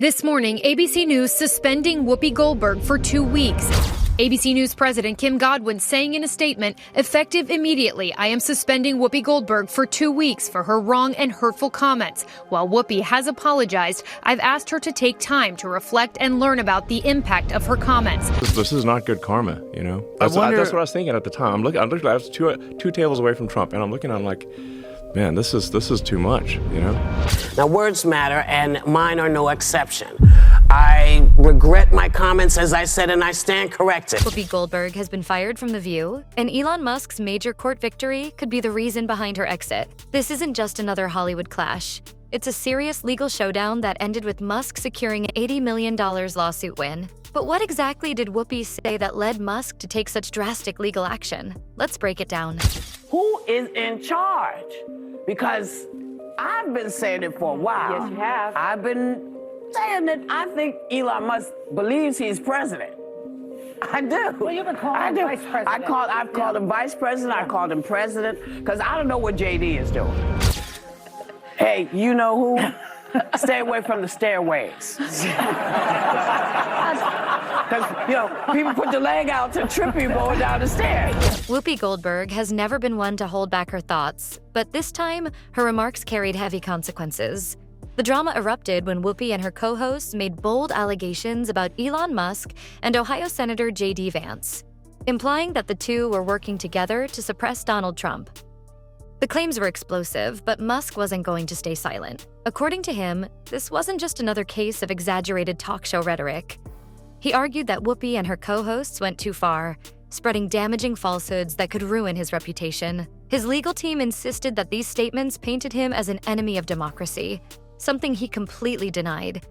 This morning, ABC News suspending Whoopi Goldberg for 2 weeks. ABC News President Kim Godwin saying in a statement, effective immediately, I am suspending Whoopi Goldberg for 2 weeks for her wrong and hurtful comments. While Whoopi has apologized, I've asked her to take time to reflect and learn about the impact of her comments. This is not good karma, you know? That's what I was thinking at the time. I was two tables away from Trump, and I'm looking, I'm like, man, this is too much, you know? Now, words matter, and mine are no exception. I regret my comments, as I said, and I stand corrected. Whoopi Goldberg has been fired from The View, and Elon Musk's major court victory could be the reason behind her exit. This isn't just another Hollywood clash. It's a serious legal showdown that ended with Musk securing an $80 million lawsuit win. But what exactly did Whoopi say that led Musk to take such drastic legal action? Let's break it down. Who is in charge? Because I've been saying it for a while. Yes, you have. I've been saying that I think Elon Musk believes he's president. I do. Well, you've been calling him vice president. I've called him vice president. I called him president because I don't know what JD is doing. Hey, you know who? Stay away from the stairways. Because, you know, people put the leg out to trip you going down the stairs. Whoopi Goldberg has never been one to hold back her thoughts, but this time, her remarks carried heavy consequences. The drama erupted when Whoopi and her co-hosts made bold allegations about Elon Musk and Ohio Senator J.D. Vance, implying that the two were working together to suppress Donald Trump. The claims were explosive, but Musk wasn't going to stay silent. According to him, this wasn't just another case of exaggerated talk show rhetoric. He argued that Whoopi and her co-hosts went too far, spreading damaging falsehoods that could ruin his reputation. His legal team insisted that these statements painted him as an enemy of democracy, something he completely denied.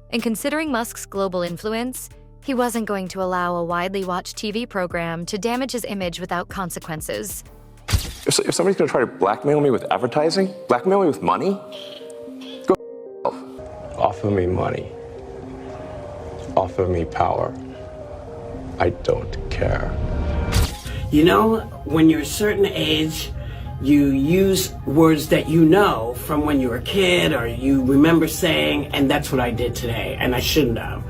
And considering Musk's global influence, he wasn't going to allow a widely watched TV program to damage his image without consequences. If somebody's gonna try to blackmail me with advertising, blackmail me with money, go offer me money. Offer me power. I don't care. You know, when you're a certain age, you use words that you know from when you were a kid or you remember saying, and that's what I did today, and I shouldn't have.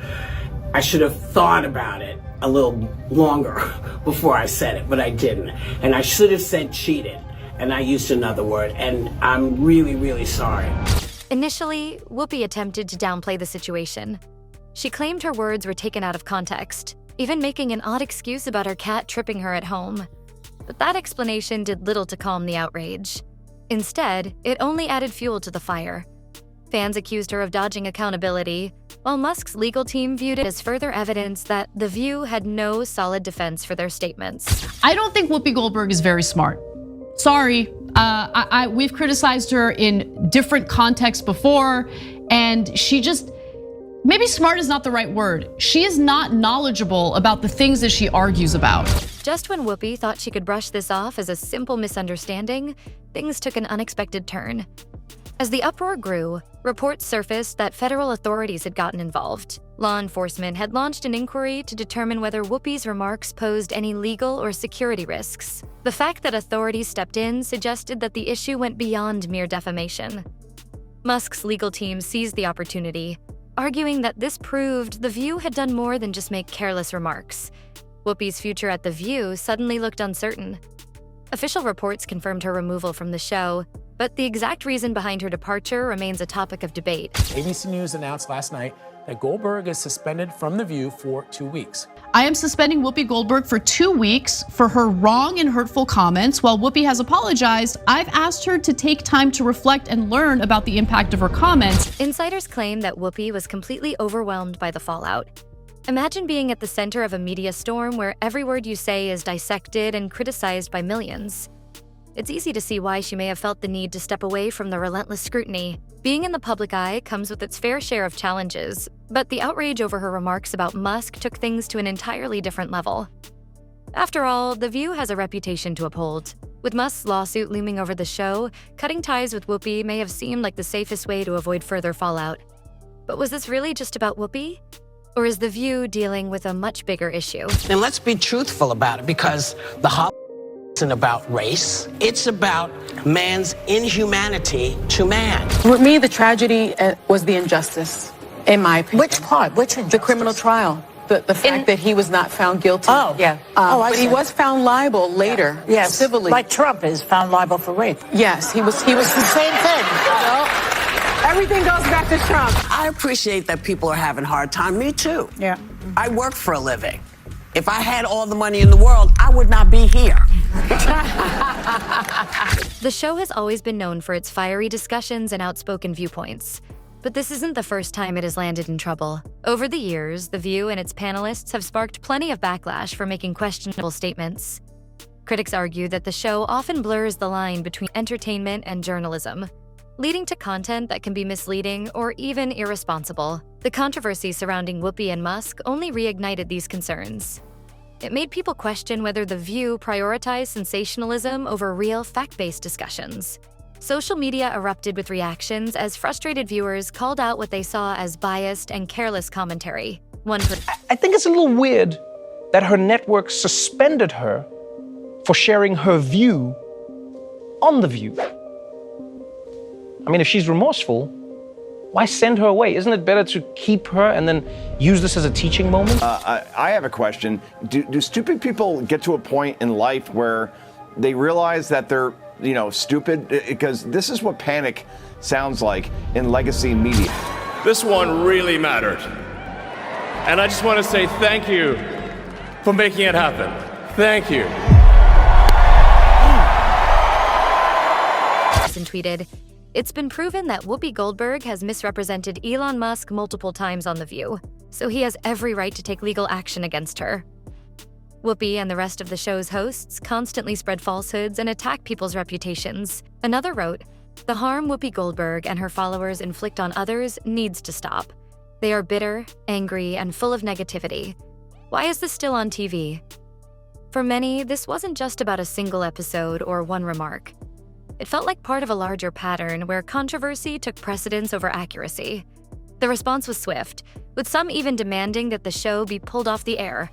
I should have thought about it a little longer before I said it, but I didn't. And I should have said cheated, and I used another word, and I'm really, really sorry. Initially, Whoopi attempted to downplay the situation. She claimed her words were taken out of context, even making an odd excuse about her cat tripping her at home. But that explanation did little to calm the outrage. Instead, it only added fuel to the fire. Fans accused her of dodging accountability, while Musk's legal team viewed it as further evidence that The View had no solid defense for their statements. I don't think Whoopi Goldberg is very smart. Sorry, we've criticized her in different contexts before, and she just, maybe smart is not the right word. She is not knowledgeable about the things that she argues about. Just when Whoopi thought she could brush this off as a simple misunderstanding, things took an unexpected turn. As the uproar grew, reports surfaced that federal authorities had gotten involved. Law enforcement had launched an inquiry to determine whether Whoopi's remarks posed any legal or security risks. The fact that authorities stepped in suggested that the issue went beyond mere defamation. Musk's legal team seized the opportunity, arguing that this proved The View had done more than just make careless remarks. Whoopi's future at The View suddenly looked uncertain. Official reports confirmed her removal from the show, but the exact reason behind her departure remains a topic of debate. ABC News announced last night that Goldberg is suspended from The View for 2 weeks. I am suspending Whoopi Goldberg for 2 weeks for her wrong and hurtful comments. While Whoopi has apologized, I've asked her to take time to reflect and learn about the impact of her comments. Insiders claim that Whoopi was completely overwhelmed by the fallout. Imagine being at the center of a media storm where every word you say is dissected and criticized by millions. It's easy to see why she may have felt the need to step away from the relentless scrutiny. Being in the public eye comes with its fair share of challenges, but the outrage over her remarks about Musk took things to an entirely different level. After all, The View has a reputation to uphold. With Musk's lawsuit looming over the show, cutting ties with Whoopi may have seemed like the safest way to avoid further fallout. But was this really just about Whoopi? Or is The View dealing with a much bigger issue? And let's be truthful about it, because the Hollywood isn't about race. It's about man's inhumanity to man. For me, the tragedy was the injustice. in my opinion. Which part? Which The injustice? criminal trial. The fact that he was not found guilty. Oh. Yeah. Oh, I but see. he was found liable later. Yes. Civilly. Like Trump is found liable for rape. Yes, he was. It's the same thing. Everything goes back to Trump. I appreciate that people are having a hard time. Me too. Yeah. I work for a living. If I had all the money in the world, I would not be here. The show has always been known for its fiery discussions and outspoken viewpoints. But this isn't the first time it has landed in trouble. Over the years, The View and its panelists have sparked plenty of backlash for making questionable statements. Critics argue that the show often blurs the line between entertainment and journalism, leading to content that can be misleading or even irresponsible. The controversy surrounding Whoopi and Musk only reignited these concerns. It made people question whether The View prioritized sensationalism over real fact-based discussions. Social media erupted with reactions as frustrated viewers called out what they saw as biased and careless commentary. I think it's a little weird that her network suspended her for sharing her view on The View. I mean, if she's remorseful, why send her away? Isn't it better to keep her and then use this as a teaching moment? I have a question. Do stupid people get to a point in life where they realize that they're stupid? Because this is what panic sounds like in legacy media. This one really mattered. And I just want to say thank you for making it happen. Thank you. Tweeted, "It's been proven that Whoopi Goldberg has misrepresented Elon Musk multiple times on The View, so he has every right to take legal action against her." Whoopi and the rest of the show's hosts constantly spread falsehoods and attack people's reputations. Another wrote, "The harm Whoopi Goldberg and her followers inflict on others needs to stop. They are bitter, angry, and full of negativity. Why is this still on TV?" For many, this wasn't just about a single episode or one remark. It felt like part of a larger pattern where controversy took precedence over accuracy. The response was swift, with some even demanding that the show be pulled off the air.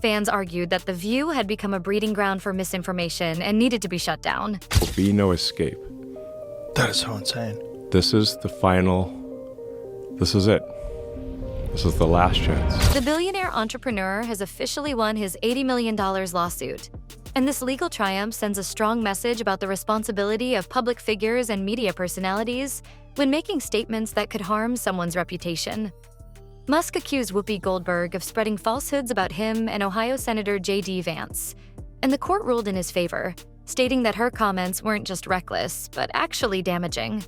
Fans argued that The View had become a breeding ground for misinformation and needed to be shut down. There will be no escape. That is so insane. This is the final. This is it. This is the last chance. The billionaire entrepreneur has officially won his $80 million lawsuit. And this legal triumph sends a strong message about the responsibility of public figures and media personalities when making statements that could harm someone's reputation. Musk accused Whoopi Goldberg of spreading falsehoods about him and Ohio Senator J.D. Vance, and the court ruled in his favor, stating that her comments weren't just reckless, but actually damaging.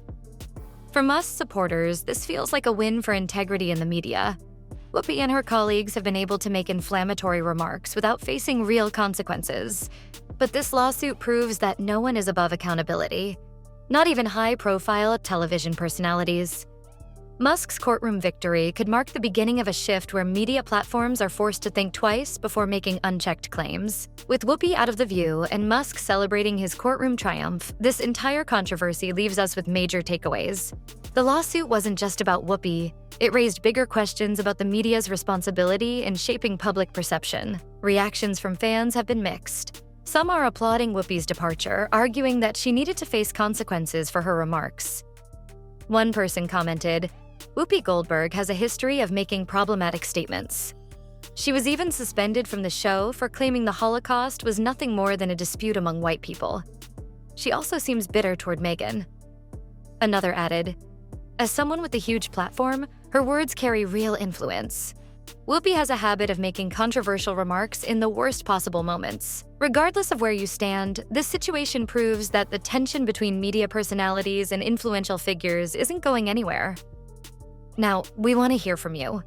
For Musk's supporters, this feels like a win for integrity in the media. Whoopi and her colleagues have been able to make inflammatory remarks without facing real consequences. But this lawsuit proves that no one is above accountability, not even high-profile television personalities. Musk's courtroom victory could mark the beginning of a shift where media platforms are forced to think twice before making unchecked claims. With Whoopi out of The View and Musk celebrating his courtroom triumph, this entire controversy leaves us with major takeaways. The lawsuit wasn't just about Whoopi. It raised bigger questions about the media's responsibility in shaping public perception. Reactions from fans have been mixed. Some are applauding Whoopi's departure, arguing that she needed to face consequences for her remarks. One person commented, "Whoopi Goldberg has a history of making problematic statements. She was even suspended from the show for claiming the Holocaust was nothing more than a dispute among white people. She also seems bitter toward Meghan." Another added, "As someone with a huge platform, her words carry real influence. Whoopi has a habit of making controversial remarks in the worst possible moments. Regardless of where you stand, this situation proves that the tension between media personalities and influential figures isn't going anywhere." Now, we want to hear from you.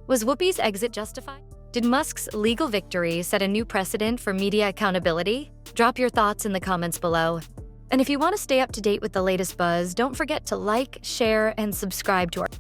Was Whoopi's exit justified? Did Musk's legal victory set a new precedent for media accountability? Drop your thoughts in the comments below. And if you want to stay up to date with the latest buzz, don't forget to like, share, and subscribe to our